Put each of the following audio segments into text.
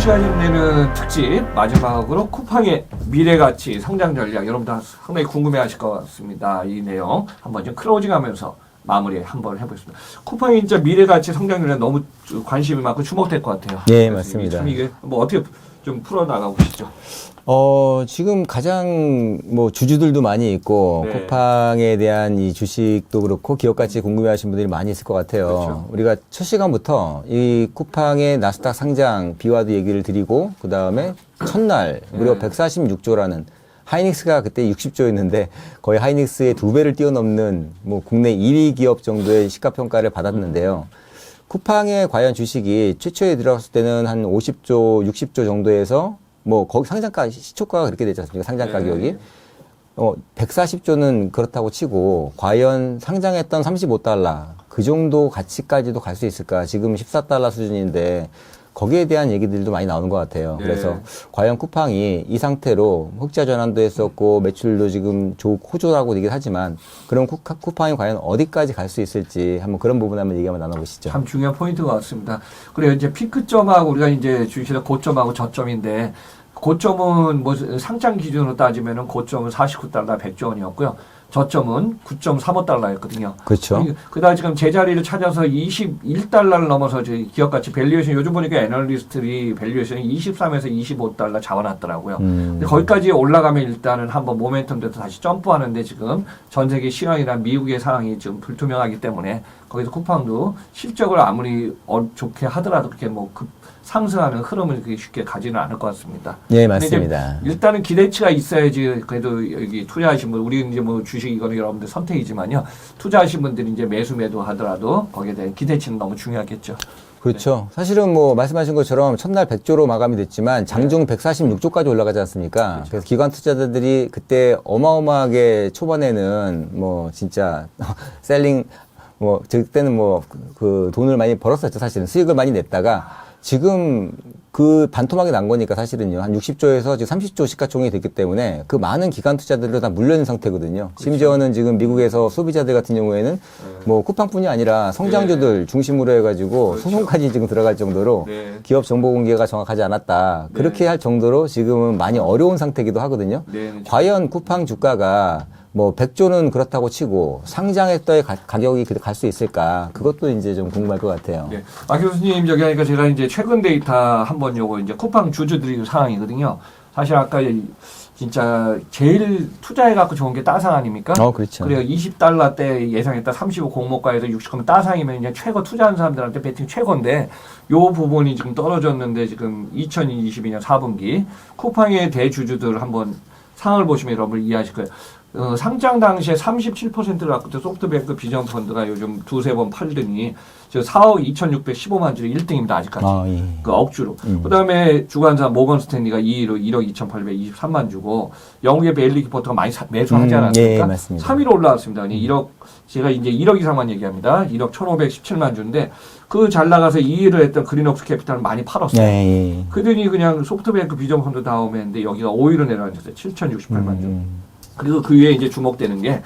시간이 내는 특집 마지막으로 쿠팡의 미래가치 성장 전략 여러분들 상당히 궁금해하실 것 같습니다. 이 내용 한번 좀 클로징하면서 마무리 한번 해보겠습니다. 쿠팡이 진짜 미래가치 성장 전략 너무 관심이 많고 주목될 것 같아요. 네, 맞습니다. 참 이게 뭐 어떻게 좀 풀어나가고 계시죠? 지금 가장 주주들도 많이 있고, 네. 쿠팡에 대한 이 주식도 그렇고, 기업 가치 궁금해 하시는 분들이 많이 있을 것 같아요. 그렇죠. 우리가 첫 시간부터 이 쿠팡의 나스닥 상장 비와도 얘기를 드리고, 그 다음에 첫날, 무려 146조라는 하이닉스가 그때 60조였는데, 거의 하이닉스의 2배를 뛰어넘는 국내 1위 기업 정도의 시가평가를 받았는데요. 쿠팡의 과연 주식이 최초에 들어갔을 때는 한 50조, 60조 정도에서 거기 상장가, 시초가가 그렇게 되지 않습니까? 상장 가격이. 140조는 그렇다고 치고, 과연 상장했던 35달러, 그 정도 가치까지도 갈 수 있을까? 지금 14달러 수준인데, 거기에 대한 얘기들도 많이 나오는 것 같아요. 네. 그래서 과연 쿠팡이 이 상태로 흑자 전환도 했었고, 매출도 지금 호조라고 얘기를 하지만, 그럼 쿠팡이 과연 어디까지 갈 수 있을지, 한번 그런 부분 한번 얘기 한번 나눠보시죠. 참 중요한 포인트가 같습니다. 그래요. 이제 피크점하고 우리가 이제 주식의 고점하고 저점인데, 고점은 상장 기준으로 따지면은 고점은 49달러 100조 원이었고요. 저점은 9.35달러였거든요. 그렇죠. 그다음 지금 제자리를 찾아서 21달러를 넘어서 저희 기업 가치 밸류에이션 요즘 보니까 애널리스트들이 밸류에이션이 23에서 25달러 잡아놨더라고요. 근데 거기까지 올라가면 일단은 한번 모멘텀 돼서 다시 점프하는데 지금 전 세계 시황이나 미국의 상황이 좀 불투명하기 때문에 거기서 쿠팡도 실적을 아무리 좋게 하더라도 그렇게 상승하는 흐름을 그렇게 쉽게 가지는 않을 것 같습니다. 네, 맞습니다. 일단은 기대치가 있어야지 그래도 여기 투자하신 분, 우리는 이제 주식 이거는 여러분들 선택이지만요. 투자하신 분들이 이제 매도 하더라도 거기에 대한 기대치는 너무 중요하겠죠. 그렇죠. 네. 사실은 말씀하신 것처럼 첫날 100조로 마감이 됐지만 장중 146조까지 올라가지 않습니까? 그렇죠. 그래서 기관 투자자들이 그때 어마어마하게 초반에는 진짜 셀링 그때는 그 돈을 많이 벌었었죠. 사실은 수익을 많이 냈다가 지금 그 반토막이 난 거니까 사실은요. 한 60조에서 지금 30조 시가총액이 됐기 때문에 그 많은 기관 투자들도 다 물려있는 상태거든요. 그렇죠. 심지어는 지금 미국에서 소비자들 같은 경우에는 쿠팡뿐이 아니라 성장주들 중심으로 해가지고 그렇죠. 소송까지 지금 들어갈 정도로 기업 정보 공개가 정확하지 않았다. 그렇게 할 정도로 지금은 많이 어려운 상태이기도 하거든요. 과연 쿠팡 주가가 100조는 그렇다고 치고 상장했더의 가격이 갈 수 있을까? 그것도 이제 좀 궁금할 것 같아요. 네. 교수님 저기 하니까 제가 이제 최근 데이터 한번 요거 이제 쿠팡 주주들이 상황이거든요. 사실 아까 진짜 제일 투자해갖고 좋은 게 따상 아닙니까? 그렇죠. 그래요. 20달러 때 예상했다 35 공모가에서 60하면 따상이면 이제 최고 투자한 사람들한테 배팅 최고인데 요 부분이 지금 떨어졌는데 지금 2022년 4분기 쿠팡의 대주주들 한번 상을 보시면 여러분 이해하실 거예요. 상장 당시에 37%를 갖고 있던 소프트뱅크 비전펀드가 요즘 두세 번 팔더니 저 4억 2,615만 주로 1등입니다. 아직까지. 예. 그 억주로. 그 다음에 주관사 모건 스탠리가 2위로 1억 2,823만 주고 영국의 베일리 기포터가 많이 매수하지 않았습니까? 예, 맞습니다. 3위로 올라왔습니다. 1억, 제가 이제 1억 이상만 얘기합니다. 1억 1,517만 주인데 그 잘 나가서 2위를 했던 그린옥스 캐피탈을 많이 팔았어요. 예. 그러더니 그냥 소프트뱅크 비전펀드 다음에 했는데 여기가 5위로 내려앉았어요. 7,068만 주. 그리고 그 위에 이제 주목되는 게,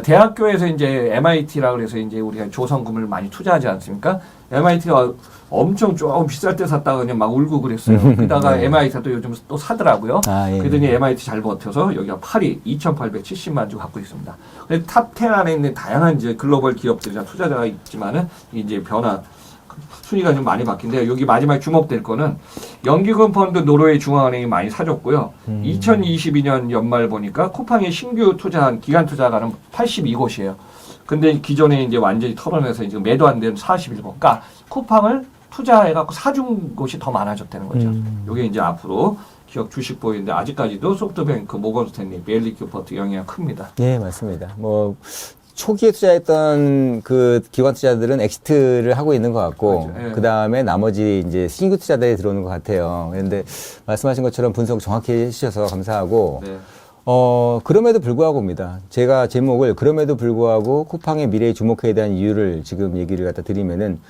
대학교에서 이제 MIT라고 그래서 이제 우리가 조성금을 많이 투자하지 않습니까? MIT가 엄청 조금 비쌀 때 샀다가 그냥 막 울고 그랬어요. 그러다가 MIT가 또 요즘 또 사더라고요. 예. 그러더니 MIT 잘 버텨서 여기가 8위 2,870만 주 갖고 있습니다. 탑 10 안에 있는 다양한 이제 글로벌 기업들이나 투자자가 있지만은 이제 순위가 좀 많이 바뀐데요. 여기 마지막에 주목될 거는 연기금 펀드 노르웨이 중앙은행이 많이 사줬고요. 2022년 연말 보니까 쿠팡의 신규 투자한 기관 투자가는 82곳이에요. 근데 기존에 이제 완전히 털어내서 지금 매도 안 된 41곳. 그러니까 쿠팡을 투자해갖고 사준 곳이 더 많아졌다는 거죠. 이게 이제 앞으로 기업 주식 보이는데 아직까지도 소프트뱅크, 모건 스탠리, 베일리 기포트 영향이 큽니다. 네, 맞습니다. 초기에 투자했던 그 기관 투자들은 엑시트를 하고 있는 것 같고, 그렇죠. 예. 그 다음에 나머지 이제 신규 투자들이 들어오는 것 같아요. 그런데 말씀하신 것처럼 분석 정확히 해주셔서 감사하고, 네. 그럼에도 불구하고입니다. 제가 제목을 그럼에도 불구하고 쿠팡의 미래에 주목해야 대한 이유를 지금 얘기를 갖다 드리면은,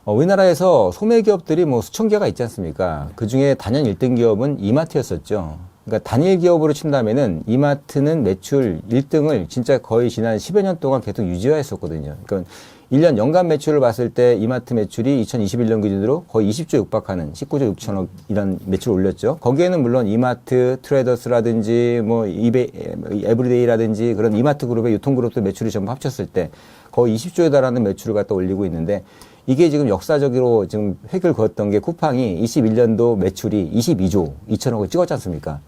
우리나라에서 소매 기업들이 수천 개가 있지 않습니까? 그 중에 단연 1등 기업은 이마트였었죠. 그러니까 단일 기업으로 친다면은 이마트는 매출 1등을 진짜 거의 지난 10여 년 동안 계속 유지했었거든요. 그러니까 1년 연간 매출을 봤을 때 이마트 매출이 2021년 기준으로 거의 20조 육박하는 19조 6천억 이런 매출을 올렸죠. 거기에는 물론 이마트, 트레이더스라든지 뭐 이베이, 에브리데이라든지 그런 이마트 그룹의 유통그룹도 매출이 전부 합쳤을 때 거의 20조에 달하는 매출을 갖다 올리고 있는데 이게 지금 역사적으로 지금 획을 그었던 게 쿠팡이 21년도 매출이 22조 2천억을 찍었지 않습니까?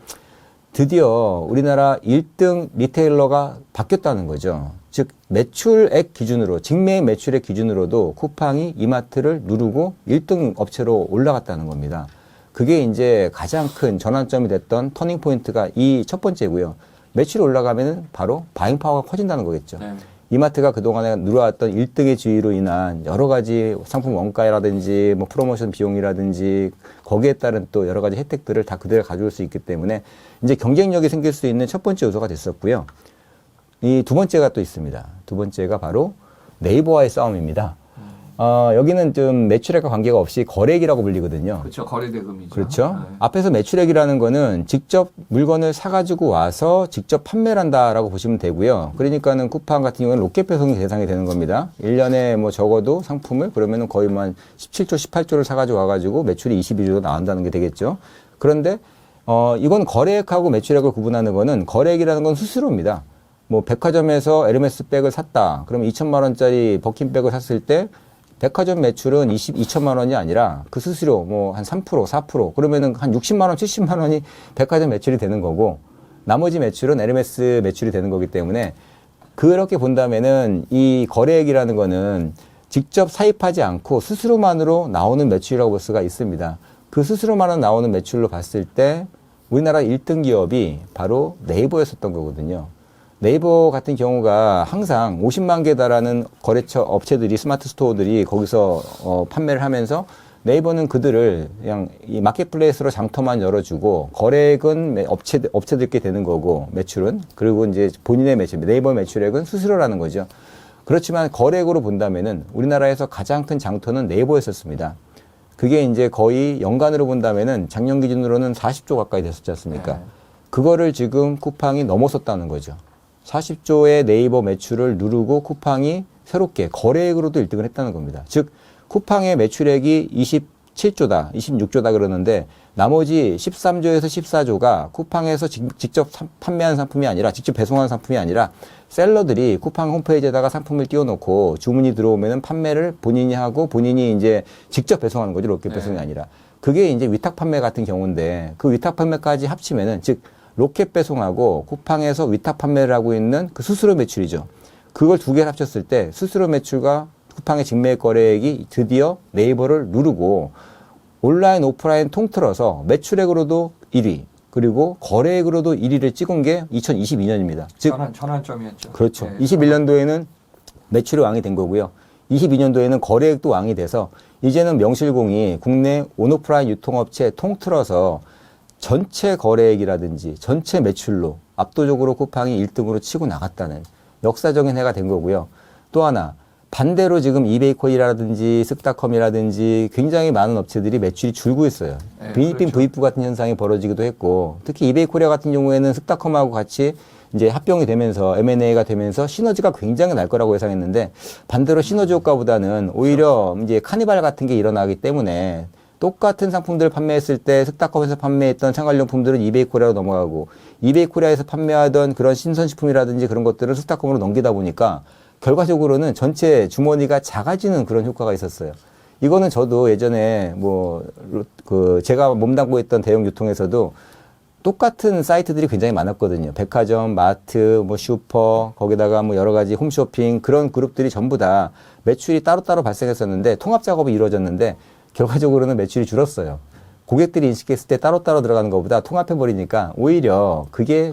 드디어 우리나라 1등 리테일러가 바뀌었다는 거죠. 즉 매출액 기준으로 직매입 매출액 기준으로도 쿠팡이 이마트를 누르고 1등 업체로 올라갔다는 겁니다. 그게 이제 가장 큰 전환점이 됐던 터닝 포인트가 이 첫 번째고요. 매출이 올라가면은 바로 바잉 파워가 커진다는 거겠죠. 네. 이마트가 그동안에 누려왔던 1등의 지위로 인한 여러 가지 상품 원가라든지 뭐 프로모션 비용이라든지 거기에 따른 또 여러 가지 혜택들을 다 그대로 가져올 수 있기 때문에 이제 경쟁력이 생길 수 있는 첫 번째 요소가 됐었고요. 이 두 번째가 또 있습니다. 두 번째가 바로 네이버와의 싸움입니다. 여기는 좀 매출액과 관계가 없이 거래액이라고 불리거든요. 그렇죠. 거래대금이죠. 그렇죠. 네. 앞에서 매출액이라는 거는 직접 물건을 사가지고 와서 직접 판매를 한다라고 보시면 되고요. 그러니까는 쿠팡 같은 경우는 로켓 배송이 대상이 되는 겁니다. 1년에 뭐 적어도 상품을 그러면은 거의 뭐 한 17조, 18조를 사가지고 와가지고 매출이 22조 나온다는 게 되겠죠. 그런데, 이건 거래액하고 매출액을 구분하는 거는 거래액이라는 건 수수료입니다. 뭐 백화점에서 에르메스 백을 샀다. 그러면 2천만 원짜리 버킨 백을 샀을 때 백화점 매출은 2천만 원이 아니라 그 수수료 뭐 한 3%, 4% 그러면은 한 60만 원, 70만 원이 백화점 매출이 되는 거고 나머지 매출은 에르메스 매출이 되는 거기 때문에 그렇게 본다면은 이 거래액이라는 거는 직접 사입하지 않고 수수료만으로 나오는 매출이라고 볼 수가 있습니다. 그 수수료만 나오는 매출로 봤을 때 우리나라 1등 기업이 바로 네이버였었던 거거든요. 네이버 같은 경우가 항상 50만 개 달하는 거래처 업체들이 스마트 스토어들이 거기서 판매를 하면서 네이버는 그들을 그냥 이 마켓플레이스로 장터만 열어주고 거래액은 업체들께 되는 거고 매출은 그리고 이제 본인의 매출 네이버 매출액은 수수료라는 거죠. 그렇지만 거래액으로 본다면은 우리나라에서 가장 큰 장터는 네이버였었습니다. 그게 이제 거의 연간으로 본다면은 작년 기준으로는 40조 가까이 됐었지 않습니까? 네. 그거를 지금 쿠팡이 넘어섰다는 거죠. 40조의 네이버 매출을 누르고 쿠팡이 새롭게 거래액으로도 1등을 했다는 겁니다. 즉 쿠팡의 매출액이 27조다, 26조다 그러는데 나머지 13조에서 14조가 쿠팡에서 직접 판매한 상품이 아니라 직접 배송한 상품이 아니라 셀러들이 쿠팡 홈페이지에다가 상품을 띄워놓고 주문이 들어오면은 판매를 본인이 하고 본인이 이제 직접 배송하는 거죠. 로켓 배송이 아니라. 그게 이제 위탁 판매 같은 경우인데 그 위탁 판매까지 합치면은 즉 로켓 배송하고 쿠팡에서 위탁 판매를 하고 있는 그 수수료 매출이죠. 그걸 두 개를 합쳤을 때 수수료 매출과 쿠팡의 직매입 거래액이 드디어 네이버를 누르고 온라인, 오프라인 통틀어서 매출액으로도 1위, 그리고 거래액으로도 1위를 찍은 게 2022년입니다. 즉, 전환점이었죠. 그렇죠. 네, 21년도에는 매출이 왕이 된 거고요. 22년도에는 거래액도 왕이 돼서 이제는 명실공히 국내 온오프라인 유통업체 통틀어서 전체 거래액이라든지 전체 매출로 압도적으로 쿠팡이 1등으로 치고 나갔다는 역사적인 해가 된 거고요. 또 하나 반대로 지금 이베이코리라든지 쓱닷컴이라든지 굉장히 많은 업체들이 매출이 줄고 있어요. 네, 빈입빈 그렇죠. 부입부 같은 현상이 벌어지기도 했고 특히 이베이코리아 같은 경우에는 쓱닷컴하고 같이 이제 합병이 되면서 M&A가 되면서 시너지가 굉장히 날 거라고 예상했는데 반대로 시너지 효과보다는 오히려 이제 카니발 같은 게 일어나기 때문에 똑같은 상품들을 판매했을 때 쓱닷컴에서 판매했던 생활용품들은 이베이코리아로 넘어가고 이베이코리아에서 판매하던 그런 신선식품이라든지 그런 것들을 쓱닷컴으로 넘기다 보니까 결과적으로는 전체 주머니가 작아지는 그런 효과가 있었어요. 이거는 저도 예전에 제가 몸담고 있던 대형 유통에서도 똑같은 사이트들이 굉장히 많았거든요. 백화점, 마트, 슈퍼, 거기다가 여러 가지 홈쇼핑 그런 그룹들이 전부 다 매출이 따로따로 발생했었는데 통합 작업이 이루어졌는데 결과적으로는 매출이 줄었어요. 고객들이 인식했을 때 따로따로 들어가는 것보다 통합해버리니까 오히려 그게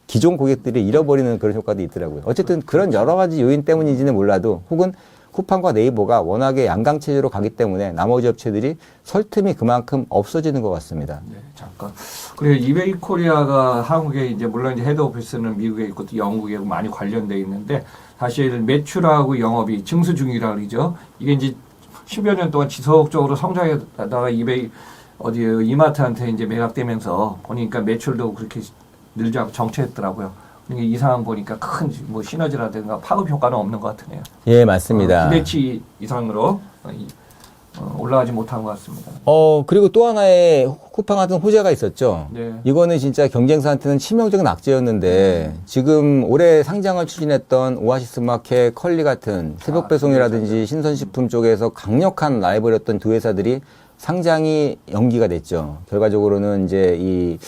기존 고객들이 잃어버리는 그런 효과도 있더라고요. 어쨌든 그런 여러 가지 요인 때문인지는 몰라도 혹은 쿠팡과 네이버가 워낙에 양강체제로 가기 때문에 나머지 업체들이 설 틈이 그만큼 없어지는 것 같습니다. 네, 잠깐. 그리고 이베이 코리아가 한국에 이제 물론 이제 헤드 오피스는 미국에 있고 또 영국에 많이 관련돼 있는데 사실 매출하고 영업이 증수 중이라 그러죠. 이게 이제 10여 년 동안 지속적으로 성장하다가 이마트한테 이제 매각되면서 보니까 매출도 그렇게 늘지 않고 정체했더라고요. 이 상황 보니까 큰 뭐 시너지라든가 파급 효과는 없는 것 같으네요. 예, 맞습니다. 기대치 이상으로 올라가지 못한 것 같습니다. 그리고 또 하나의 쿠팡 같은 호재가 있었죠. 네. 이거는 진짜 경쟁사한테는 치명적인 악재였는데 지금 올해 상장을 추진했던 오아시스 마켓, 컬리 같은 새벽 배송이라든지 신선식품 쪽에서 강력한 라이벌이었던 두 회사들이 상장이 연기가 됐죠. 결과적으로는 이제 이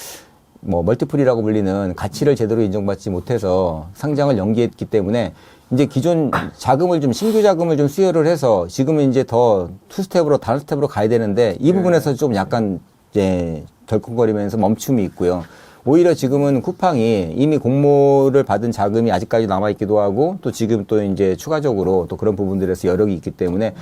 뭐 멀티플이라고 불리는 가치를 제대로 인정받지 못해서 상장을 연기했기 때문에 이제 기존 자금을 좀 신규 자금을 좀 수혈을 해서 지금은 이제 더 투스텝으로 다른 스텝으로 가야 되는데 이 부분에서 좀 약간 이제 덜컹거리면서 멈춤이 있고요. 오히려 지금은 쿠팡이 이미 공모를 받은 자금이 아직까지 남아 있기도 하고 또 지금 또 이제 추가적으로 또 그런 부분들에서 여력이 있기 때문에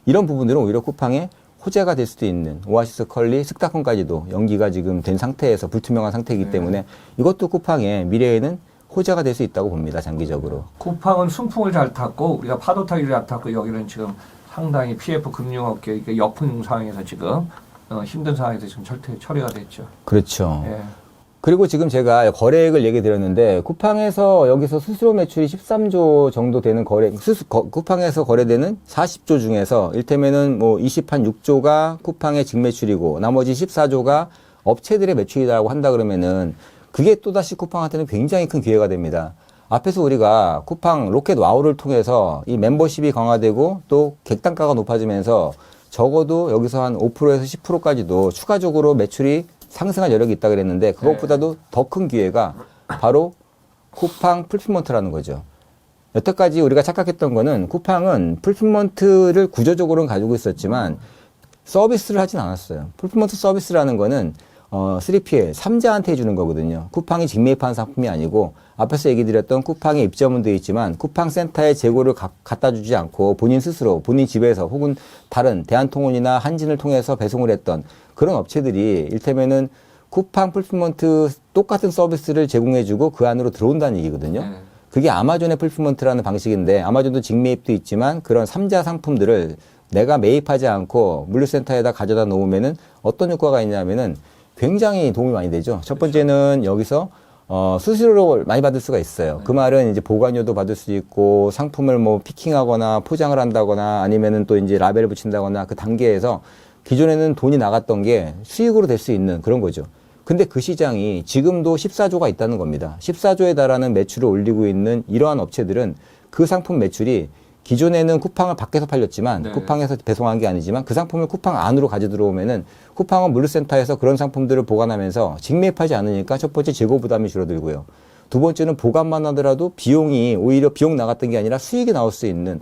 이런 부분들은 오히려 쿠팡의 호재가 될 수도 있는 오아시스 컬리 스타콘까지도 연기가 지금 된 상태에서 불투명한 상태이기 때문에 이것도 쿠팡의 미래에는 호재가 될 수 있다고 봅니다. 장기적으로. 쿠팡은 순풍을 잘 탔고 우리가 파도 타기를 잘 탔고 여기는 지금 상당히 PF 금융업계 이게 역풍 상황에서 지금 힘든 상황에서 지금 처리가 됐죠. 그렇죠. 예. 그리고 지금 제가 거래액을 얘기 드렸는데 쿠팡에서 여기서 수수료 매출이 13조 정도 되는 쿠팡에서 거래되는 40조 중에서 일테면은 뭐 26조가 쿠팡의 직매출이고 나머지 14조가 업체들의 매출이라고 한다 그러면은 그게 또다시 쿠팡한테는 굉장히 큰 기회가 됩니다. 앞에서 우리가 쿠팡 로켓 와우를 통해서 이 멤버십이 강화되고 또 객단가가 높아지면서 적어도 여기서 한 5%에서 10%까지도 추가적으로 매출이 상승할 여력이 있다 그랬는데 그것보다도 더 큰 기회가 바로 쿠팡 풀필먼트라는 거죠. 여태까지 우리가 착각했던 거는 쿠팡은 풀필먼트를 구조적으로는 가지고 있었지만 서비스를 하진 않았어요. 풀필먼트 서비스라는 거는 3PL, 3자한테 해주는 거거든요. 쿠팡이 직매입한 상품이 아니고 앞에서 얘기 드렸던 쿠팡에 입점은 되어 있지만 쿠팡 센터에 재고를 갖다 주지 않고 본인 스스로 본인 집에서 혹은 다른 대한통운이나 한진을 통해서 배송을 했던 그런 업체들이 일테면은 쿠팡 풀필먼트 똑같은 서비스를 제공해주고 그 안으로 들어온다는 얘기거든요. 그게 아마존의 풀필먼트라는 방식인데 아마존도 직매입도 있지만 그런 3자 상품들을 내가 매입하지 않고 물류센터에다 가져다 놓으면은 어떤 효과가 있냐면은 굉장히 도움이 많이 되죠. 첫 번째는 여기서 수수료를 많이 받을 수가 있어요. 그 말은 이제 보관료도 받을 수 있고 상품을 뭐 피킹하거나 포장을 한다거나 아니면은 또 이제 라벨을 붙인다거나 그 단계에서 기존에는 돈이 나갔던 게 수익으로 될 수 있는 그런 거죠. 근데 그 시장이 지금도 14조가 있다는 겁니다. 14조에 달하는 매출을 올리고 있는 이러한 업체들은 그 상품 매출이 기존에는 쿠팡을 밖에서 팔렸지만 쿠팡에서 배송한 게 아니지만 그 상품을 쿠팡 안으로 가져 들어오면은 쿠팡은 물류센터에서 그런 상품들을 보관하면서 직매입하지 않으니까 첫 번째 재고 부담이 줄어들고요. 두 번째는 보관만 하더라도 비용이 오히려 비용 나갔던 게 아니라 수익이 나올 수 있는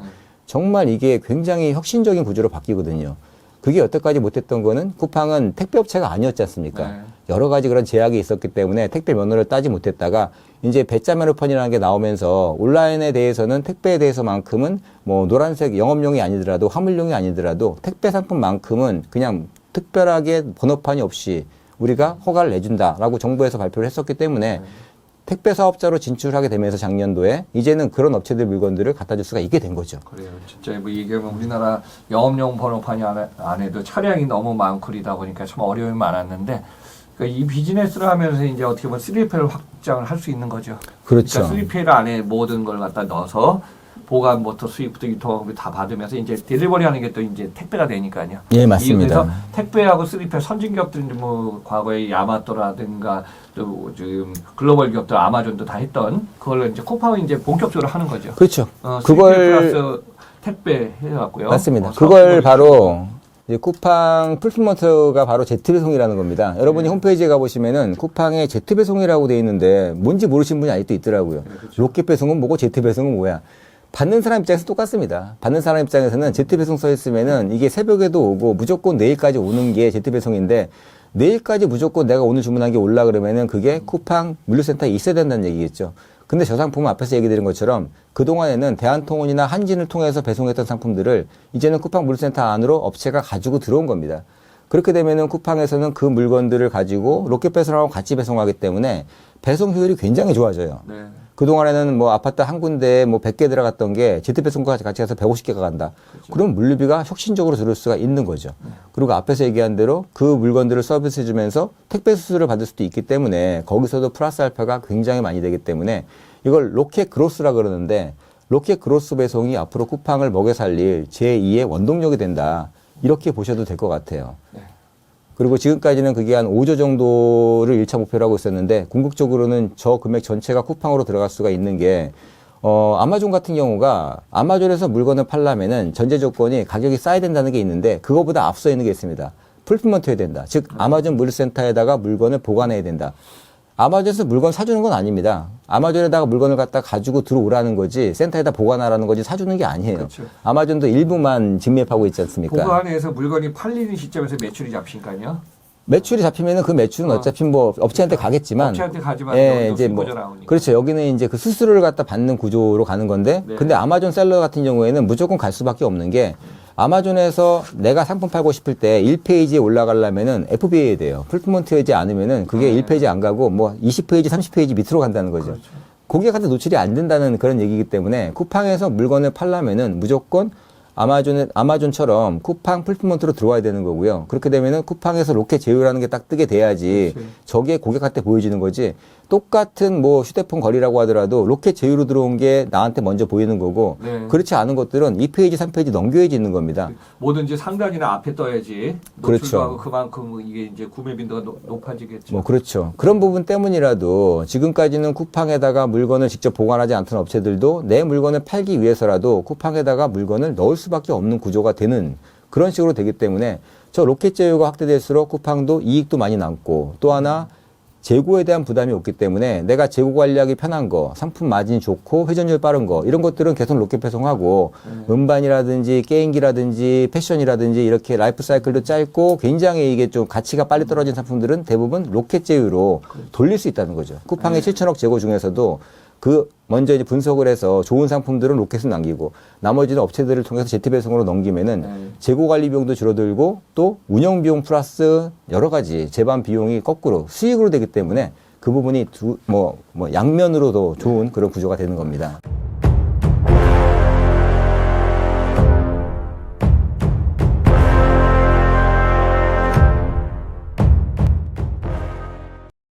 정말 이게 굉장히 혁신적인 구조로 바뀌거든요. 그게 여태까지 못했던 거는 쿠팡은 택배업체가 아니었지 않습니까? 여러 가지 그런 제약이 있었기 때문에 택배 면허를 따지 못했다가 이제 배짜 메뉴판이라는 게 나오면서 온라인에 대해서는 택배에 대해서만큼은 뭐 노란색 영업용이 아니더라도 화물용이 아니더라도 택배 상품만큼은 그냥 특별하게 번호판이 없이 우리가 허가를 내준다라고 정부에서 발표를 했었기 때문에 택배 사업자로 진출하게 되면서 작년도에 이제는 그런 업체들 물건들을 갖다 줄 수가 있게 된 거죠. 그래요. 진짜 뭐 얘기하면 우리나라 영업용 번호판이 안에도 차량이 너무 많고 그러다 보니까 참 어려움이 많았는데 그러니까 이 비즈니스를 하면서 이제 어떻게 보면 3PL 확장을 할 수 있는 거죠. 그렇죠. 그러니까 3PL 안에 모든 걸 갖다 넣어서 보관부터 수입부터 유통하고 다 받으면서 이제 딜리버리 하는 게 또 이제 택배가 되니까요. 예, 맞습니다. 그래서 택배하고 3PL 선진기업들이 뭐 과거에 야마토라든가 또 지금 글로벌 기업들 아마존도 다 했던 그걸 이제 쿠팡은 이제 본격적으로 하는 거죠. 그렇죠. 3PL 그걸 플러스 택배 해갖고요. 맞습니다. 그걸 바로 이제 쿠팡 풀필먼트가 바로 제트배송이라는 겁니다. 여러분이 홈페이지에 가보시면은 쿠팡에 제트배송이라고 돼 있는데 뭔지 모르시는 분이 아직도 있더라고요. 그렇죠. 로켓배송은 뭐고 제트배송은 뭐야. 받는 사람 입장에서 똑같습니다. 받는 사람 입장에서는 제트배송 써 있으면은 이게 새벽에도 오고 무조건 내일까지 오는 게 제트배송인데 내일까지 무조건 내가 오늘 주문한 게 올라 그러면은 그게 쿠팡 물류센터에 있어야 된다는 얘기겠죠. 근데 저 상품은 앞에서 얘기 드린 것처럼 그동안에는 대한통운이나 한진을 통해서 배송했던 상품들을 이제는 쿠팡 물류센터 안으로 업체가 가지고 들어온 겁니다. 그렇게 되면은 쿠팡에서는 그 물건들을 가지고 로켓 배송하고 같이 배송하기 때문에 배송 효율이 굉장히 좋아져요. 그동안에는 뭐 아파트 한 군데에 뭐 100개 들어갔던 게 제트배송까지 같이 가서 150개가 간다. 그럼 물류비가 혁신적으로 들을 수가 있는 거죠. 그리고 앞에서 얘기한 대로 그 물건들을 서비스해주면서 택배 수수료를 받을 수도 있기 때문에 거기서도 플러스 알파가 굉장히 많이 되기 때문에 이걸 로켓 그로스라 그러는데 로켓 그로스 배송이 앞으로 쿠팡을 먹여 살릴 제2의 원동력이 된다. 이렇게 보셔도 될 것 같아요. 네. 그리고 지금까지는 그게 한 5조 정도를 1차 목표로 하고 있었는데 궁극적으로는 저 금액 전체가 쿠팡으로 들어갈 수가 있는 게 아마존 같은 경우가 아마존에서 물건을 팔려면은 전제 조건이 가격이 싸야 된다는 게 있는데 그거보다 앞서 있는 게 있습니다. 풀피먼트 해야 된다. 즉 아마존 물류센터에다가 물건을 보관해야 된다. 아마존에서 물건 사주는 건 아닙니다. 아마존에다가 물건을 갖다 가지고 들어오라는 거지 센터에다 보관하라는 거지 사주는 게 아니에요. 그렇죠. 아마존도 일부만 직매입하고 있지 않습니까? 보관해서 물건이 팔리는 시점에서 매출이 잡히니까요. 매출이 잡히면은 그 매출은 어차피 뭐 업체한테 가겠지만 업체한테 가지만 예, 여기도 이제 뭐 수익이 나오니까. 그렇죠. 여기는 이제 그 수수료를 갖다 받는 구조로 가는 건데 네. 근데 아마존 셀러 같은 경우에는 무조건 갈 수밖에 없는 게 아마존에서 내가 상품 팔고 싶을 때 1페이지에 올라가려면은 FBA 돼요. 풀피먼트하지 않으면은 그게 1페이지 안 가고 뭐 20페이지, 30페이지 밑으로 간다는 거죠. 그렇죠. 고객한테 노출이 안 된다는 그런 얘기이기 때문에 쿠팡에서 물건을 팔려면은 무조건 아마존처럼 쿠팡 풀피먼트로 들어와야 되는 거고요. 그렇게 되면은 쿠팡에서 로켓 제휴라는 게 딱 뜨게 돼야지 그렇지. 저게 고객한테 보여지는 거지. 똑같은 뭐 휴대폰 거리라고 하더라도 로켓 제휴로 들어온 게 나한테 먼저 보이는 거고 네. 그렇지 않은 것들은 2페이지, 3페이지 넘겨야지 있는 겁니다. 뭐든지 상단이나 앞에 떠야지 노출도 그렇죠. 하고 그만큼 이게 이제 구매 빈도가 높아지겠죠. 뭐 그렇죠. 그런 부분 때문이라도 지금까지는 쿠팡에다가 물건을 직접 보관하지 않던 업체들도 내 물건을 팔기 위해서라도 쿠팡에다가 물건을 넣을 수밖에 없는 구조가 되는 그런 식으로 되기 때문에 저 로켓 제휴가 확대될수록 쿠팡도 이익도 많이 남고 또 하나 재고에 대한 부담이 없기 때문에 내가 재고 관리하기 편한 거, 상품 마진이 좋고 회전율 빠른 거 이런 것들은 계속 로켓 배송하고 음반이라든지 게임기라든지 패션이라든지 이렇게 라이프 사이클도 짧고 굉장히 이게 좀 가치가 빨리 떨어진 상품들은 대부분 로켓 제휴로 돌릴 수 있다는 거죠. 쿠팡의 7천억 재고 중에서도 그 먼저 이제 분석을 해서 좋은 상품들은 로켓을 남기고 나머지는 업체들을 통해서 제트 배송으로 넘기면은 재고 관리 비용도 줄어들고 또 운영 비용 플러스 여러 가지 재반 비용이 거꾸로 수익으로 되기 때문에 그 부분이 양면으로도 좋은 그런 구조가 되는 겁니다.